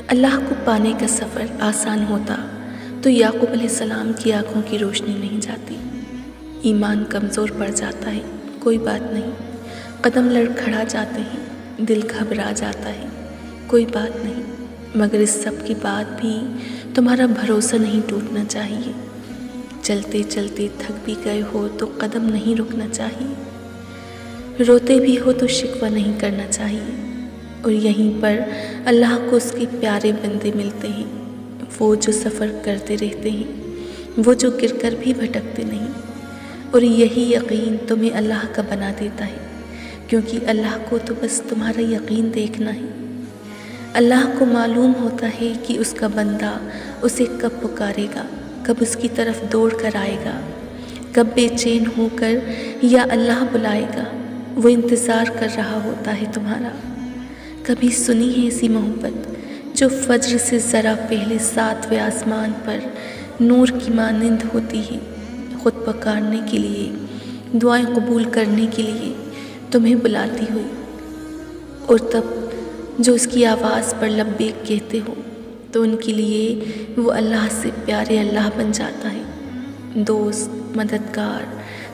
اللہ کو پانے کا سفر آسان ہوتا تو یعقوب علیہ السلام کی آنکھوں کی روشنی نہیں جاتی۔ ایمان کمزور پڑ جاتا ہے، کوئی بات نہیں، قدم لڑکھڑا جاتے ہیں، دل گھبرا جاتا ہے، کوئی بات نہیں، مگر اس سب کے بعد بھی تمہارا بھروسہ نہیں ٹوٹنا چاہیے۔ چلتے چلتے تھک بھی گئے ہو تو قدم نہیں رکنا چاہیے، روتے بھی ہو تو شکوہ نہیں کرنا چاہیے۔ اور یہیں پر اللہ کو اس کے پیارے بندے ملتے ہیں، وہ جو سفر کرتے رہتے ہیں، وہ جو گر کر بھی بھٹکتے نہیں۔ اور یہی یقین تمہیں اللہ کا بنا دیتا ہے، کیونکہ اللہ کو تو بس تمہارا یقین دیکھنا ہے۔ اللہ کو معلوم ہوتا ہے کہ اس کا بندہ اسے کب پکارے گا، کب اس کی طرف دوڑ کر آئے گا، کب بے چین ہو کر یا اللہ بلائے گا۔ وہ انتظار کر رہا ہوتا ہے تمہارا۔ کبھی سنی ہے ایسی محبت جو فجر سے ذرا پہلے 7ویں آسمان پر نور کی مانند ہوتی ہے، خود پکارنے کے لیے، دعائیں قبول کرنے کے لیے تمہیں بلاتی ہوئی، اور تب جو اس کی آواز پر لبیک کہتے ہو تو ان کے لیے وہ اللہ سے پیارے اللہ بن جاتا ہے، دوست، مددگار،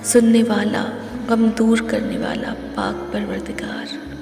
سننے والا، غم دور کرنے والا، پاک پروردگار۔